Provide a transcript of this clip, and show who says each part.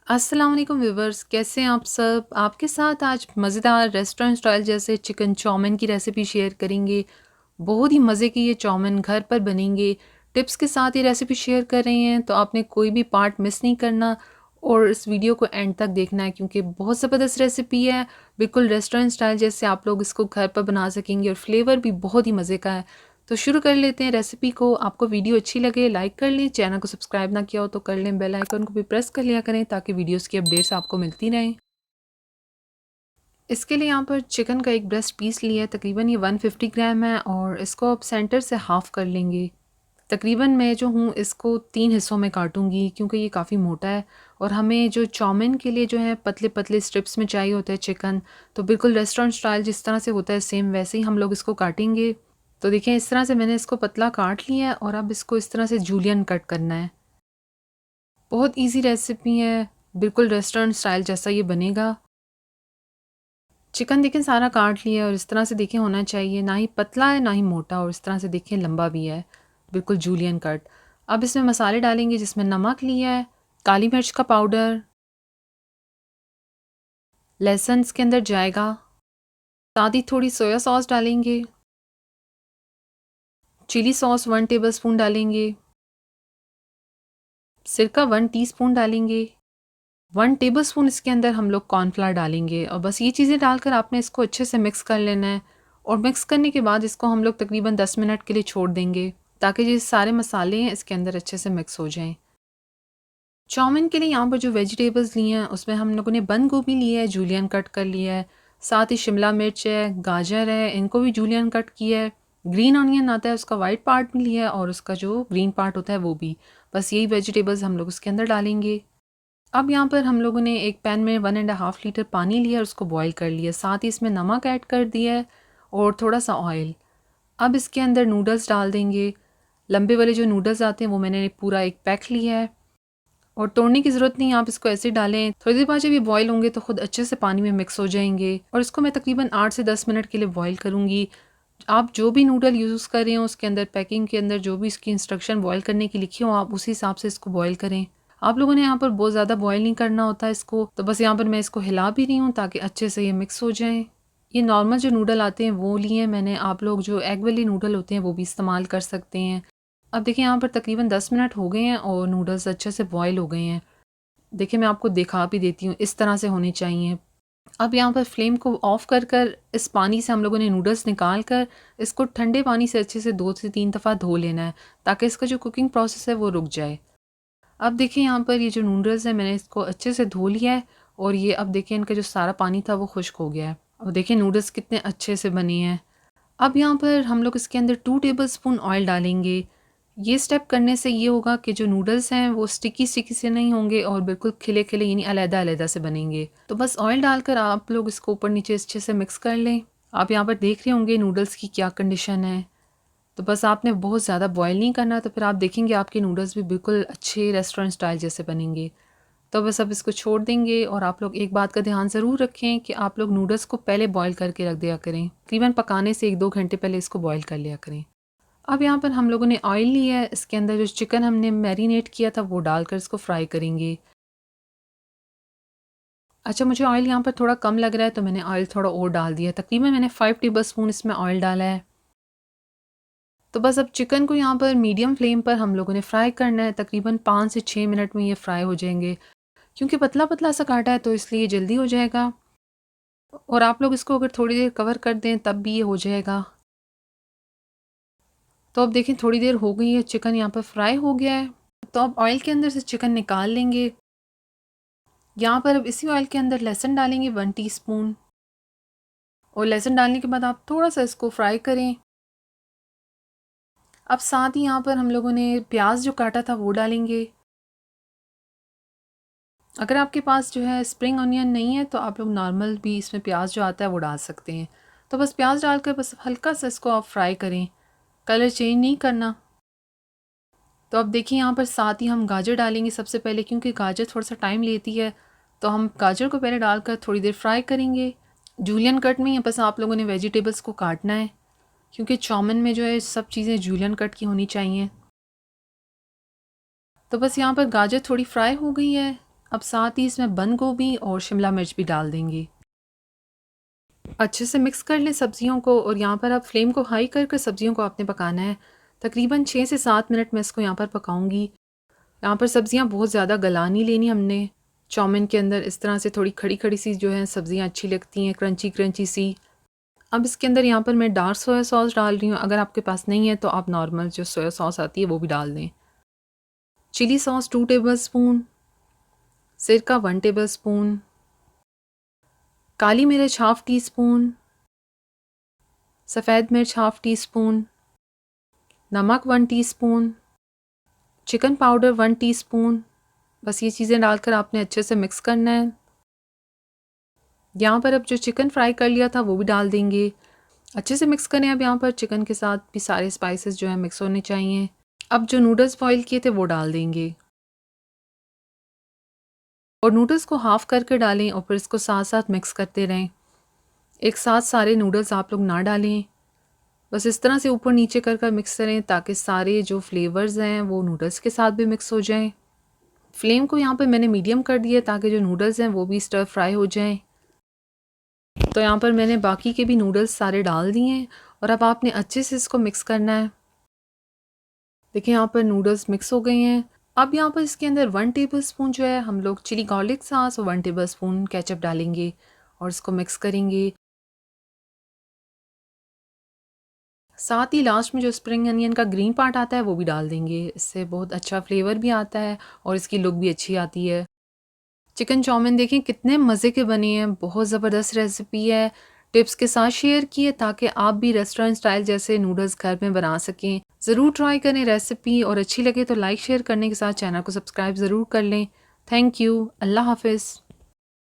Speaker 1: अस्सलाम वालेकुम व्यूवर्स, कैसे हैं आप सब? आपके साथ आज मज़ेदार रेस्टोरेंट स्टाइल जैसे चिकन चाउमीन की रेसिपी शेयर करेंगे। बहुत ही मज़े की ये चाउमीन घर पर बनेंगे। टिप्स के साथ ये रेसिपी शेयर कर रहे हैं, तो आपने कोई भी पार्ट मिस नहीं करना और इस वीडियो को एंड तक देखना है क्योंकि बहुत ज़बरदस्त रेसिपी है। बिल्कुल रेस्टोरेंट स्टाइल जैसे आप लोग इसको घर पर बना सकेंगे और फ्लेवर भी बहुत ही मज़े का है। तो शुरू कर लेते हैं रेसिपी को। आपको वीडियो अच्छी लगे लाइक कर लें, चैनल को सब्सक्राइब ना किया हो तो कर लें, बेल आइकन को भी प्रेस कर लिया करें ताकि वीडियोस की अपडेट्स आपको मिलती रहें। इसके लिए यहाँ पर चिकन का एक ब्रेस्ट पीस लिया है, तकरीबन ये 150 ग्राम है और इसको आप सेंटर से हाफ़ कर लेंगे। तकरीबन मैं जो हूँ इसको 3 हिस्सों में काटूँगी क्योंकि ये काफ़ी मोटा है और हमें जो चाउमीन के लिए जो है पतले-पतले स्ट्रिप्स में चाहिए होता है चिकन, तो बिल्कुल रेस्टोरेंट स्टाइल जिस तरह से होता है सेम वैसे ही हम लोग इसको काटेंगे। तो देखिए इस तरह से मैंने इसको पतला काट लिया है और अब इसको इस तरह से जूलियन कट करना है। बहुत ईज़ी रेसिपी है, बिल्कुल रेस्टोरेंट स्टाइल जैसा ये बनेगा। चिकन देखें सारा काट लिया है और इस तरह से देखें होना चाहिए, ना ही पतला है ना ही मोटा और इस तरह से देखें लंबा भी है, बिल्कुल जूलियन कट। अब इसमें मसाले डालेंगे जिसमें नमक लिया है, काली मिर्च का पाउडर, लहसुन इसके अंदर जाएगा, साथ ही थोड़ी सोया सॉस डालेंगे, चिली सॉस 1 टेबलस्पून डालेंगे, सिरका 1 टीस्पून डालेंगे, 1 टेबलस्पून इसके अंदर हम लोग कॉर्नफ्लावर डालेंगे और बस ये चीज़ें डालकर आपने इसको अच्छे से मिक्स कर लेना है और मिक्स करने के बाद इसको हम लोग तकरीबन 10 मिनट के लिए छोड़ देंगे ताकि ये सारे मसाले हैं इसके अंदर अच्छे से मिक्स हो जाएं। चाउमीन के लिए यहाँ पर जो वेजिटेबल्स लिए हैं उसमें हम लोगों ने बंद गोभी लिया है, जूलियन कट कर लिया है, साथ ही शिमला मिर्च है, गाजर है, इनको भी जूलियन कट किया है, ग्रीन ऑनियन आता है उसका वाइट पार्ट भी लिया है और उसका जो ग्रीन पार्ट होता है वो भी। बस यही वेजिटेबल्स हम लोग उसके अंदर डालेंगे। अब यहाँ पर हम लोगों ने एक पैन में 1.5 लीटर पानी लिया और उसको बॉईल कर लिया, साथ ही इसमें नमक ऐड कर दिया है और थोड़ा सा ऑयल। अब इसके अंदर नूडल्स डाल देंगे। लंबे वाले जो नूडल्स आते हैं वो मैंने पूरा एक पैक लिया है और तोड़ने की ज़रूरत नहीं, आप इसको ऐसे डालें। थोड़ी देर बाद जब ये बॉईल होंगे तो खुद अच्छे से पानी में मिक्स हो जाएंगे और इसको मैं तकरीबन 8 से 10 मिनट के लिए बॉईल करूँगी। आप जो भी नूडल यूज़ कर रहे हो उसके अंदर पैकिंग के अंदर जो भी इसकी इंस्ट्रक्शन बॉईल करने की लिखी हो आप उसी हिसाब से इसको बॉईल करें। आप लोगों ने यहाँ पर बहुत ज़्यादा बॉईल नहीं करना होता इसको, तो बस यहाँ पर मैं इसको हिला भी रही हूँ ताकि अच्छे से ये मिक्स हो जाएँ। ये नॉर्मल जो नूडल आते हैं वो लिए हैं मैंने, आप लोग जो एग वाले नूडल होते हैं वो भी इस्तेमाल कर सकते हैं। अब देखिए यहाँ पर तकरीबन 10 मिनट हो गए हैं और नूडल्स अच्छे से बॉईल हो गए हैं। देखिए मैं आपको दिखा भी देती हूँ, इस तरह से होने चाहिए। अब यहाँ पर फ्लेम को ऑफ़ कर कर इस पानी से हम लोगों ने नूडल्स निकाल कर इसको ठंडे पानी से अच्छे से 2 से 3 दफ़ा धो लेना है ताकि इसका जो कुकिंग प्रोसेस है वो रुक जाए। अब देखिए यहाँ पर ये जो नूडल्स हैं मैंने इसको अच्छे से धो लिया है और ये अब देखिए इनका जो सारा पानी था वो खुश्क हो गया है। और देखिए नूडल्स कितने अच्छे से बने हैं। अब यहाँ पर हम लोग इसके अंदर 2 टेबलस्पून ऑयल डालेंगे। ये स्टेप करने से ये होगा कि जो नूडल्स हैं वो स्टिकी-स्टिकी से नहीं होंगे और बिल्कुल खिले-खिले यानी अलग-अलग से बनेंगे। तो बस ऑयल डालकर आप लोग इसको ऊपर-नीचे अच्छे से मिक्स कर लें। आप यहाँ पर देख रहे होंगे नूडल्स की क्या कंडीशन है। तो बस आपने बहुत ज़्यादा बॉयल नहीं करना, तो फिर आप देखेंगे आपके नूडल्स भी बिल्कुल अच्छे रेस्टोरेंट स्टाइल जैसे बनेंगे। तो बस अब इसको छोड़ देंगे और आप लोग एक बात का ध्यान ज़रूर रखें कि आप लोग नूडल्स को पहले बॉयल करके रख दिया करें। तकरीबन पकाने से 1-2 घंटे पहले इसको बॉयल कर लिया करें। अब यहाँ पर हम लोगों ने ऑयल लिया है, इसके अंदर जो चिकन हमने मैरिनेट किया था वो डालकर इसको फ्राई करेंगे। अच्छा मुझे ऑयल यहाँ पर थोड़ा कम लग रहा है तो मैंने ऑयल थोड़ा और डाल दिया। तकरीबन मैंने 5 टेबलस्पून इसमें ऑयल डाला है। तो बस अब चिकन को यहाँ पर मीडियम फ्लेम पर हम लोगों ने फ्राई करना है। तकरीबन 5 से 6 मिनट में ये फ्राई हो जाएंगे। क्योंकि पतला-पतला सा काटा है तो इसलिए जल्दी हो जाएगा और आप लोग इसको अगर थोड़ी देर कवर कर दें तब भी ये हो जाएगा। तो अब देखें थोड़ी देर हो गई है, चिकन यहाँ पर फ्राई हो गया है। तो अब ऑयल के अंदर से चिकन निकाल लेंगे। यहाँ पर अब इसी ऑयल के अंदर लहसुन डालेंगे 1 टीस्पून और लहसुन डालने के बाद आप थोड़ा-सा इसको फ्राई करें। अब साथ ही यहाँ पर हम लोगों ने प्याज जो काटा था वो डालेंगे। अगर आपके पास जो है स्प्रिंग अनियन नहीं है तो आप लोग नॉर्मल भी इसमें प्याज जो आता है वो डाल सकते हैं। तो बस प्याज डालकर बस हल्का सा इसको आप फ्राई करें, कलर चेंज नहीं करना। तो अब देखिए यहाँ पर साथ ही हम गाजर डालेंगे सबसे पहले, क्योंकि गाजर थोड़ा-सा टाइम लेती है, तो हम गाजर को पहले डालकर थोड़ी देर फ्राई करेंगे। जूलियन कट में ही बस आप लोगों ने वेजिटेबल्स को काटना है, क्योंकि चाउमीन में जो है सब चीज़ें जूलियन कट की होनी चाहिए। तो बस यहाँ पर गाजर थोड़ी फ्राई हो गई है। अब साथ ही इसमें बंद गोभी और शिमला मिर्च भी डाल देंगे। अच्छे से मिक्स कर लें सब्जियों को और यहाँ पर अब फ्लेम को हाई कर सब्जियों को आपने पकाना है। तकरीबन 6 से 7 मिनट मैं इसको यहाँ पर पकाऊंगी। यहाँ पर सब्जियाँ बहुत ज़्यादा गला नहीं लेनी हमने। चाउमीन के अंदर इस तरह से थोड़ी खड़ी खड़ी सी जो है सब्जियाँ अच्छी लगती हैं, क्रंची क्रंची सी। अब इसके अंदर यहाँ पर मैं डार्क सोया सॉस डाल रही हूँ। अगर आपके पास नहीं है तो आप नॉर्मल जो सोया सॉस आती है वो भी डाल दें। चिली सॉस 2 टेबल स्पून, सिरका 1 टेबल स्पून, काली मिर्च हाफ़ टी स्पून, सफ़ेद मिर्च हाफ़ टी स्पून, नमक 1 टीस्पून, चिकन पाउडर 1 टीस्पून। बस ये चीज़ें डालकर आपने अच्छे से मिक्स करना है। यहाँ पर अब जो चिकन फ्राई कर लिया था वो भी डाल देंगे। अच्छे से मिक्स करें। अब यहाँ पर चिकन के साथ भी सारे स्पाइसेस जो है मिक्स होने चाहिए। अब जो नूडल्स बॉईल किए थे वो डाल देंगे और नूडल्स को हाफ़ करके डालें और फिर इसको साथ साथ मिक्स करते रहें। एक साथ सारे नूडल्स आप लोग ना डालें, बस इस तरह से ऊपर नीचे कर मिक्स करें ताकि सारे जो फ्लेवर्स हैं वो नूडल्स के साथ भी मिक्स हो जाएं। फ्लेम को यहाँ पे मैंने मीडियम कर दिया ताकि जो नूडल्स हैं वो भी स्टर फ्राई हो जाएं। तो यहाँ पर मैंने बाकी के भी नूडल्स सारे डाल दिए हैं और अब आपने अच्छे से इसको मिक्स करना है। देखिए यहाँ पर नूडल्स मिक्स हो गए हैं। अब यहाँ पर इसके अंदर 1 टेबल स्पून जो है हम लोग चिली गार्लिक सॉस और 1 टेबल स्पून केचप डालेंगे और इसको मिक्स करेंगे। साथ ही लास्ट में जो स्प्रिंग अनियन का ग्रीन पार्ट आता है वो भी डाल देंगे। इससे बहुत अच्छा फ्लेवर भी आता है और इसकी लुक भी अच्छी आती है। चिकन चाउमीन देखें कितने मज़े के बने हैं, बहुत ज़बरदस्त रेसिपी है। टिप्स के साथ शेयर किए ताकि आप भी रेस्टोरेंट स्टाइल जैसे नूडल्स घर में बना सकें। ज़रूर ट्राई करें रेसिपी और अच्छी लगे तो लाइक शेयर करने के साथ चैनल को सब्सक्राइब ज़रूर कर लें। Thank you. अल्लाह हाफ़िज़।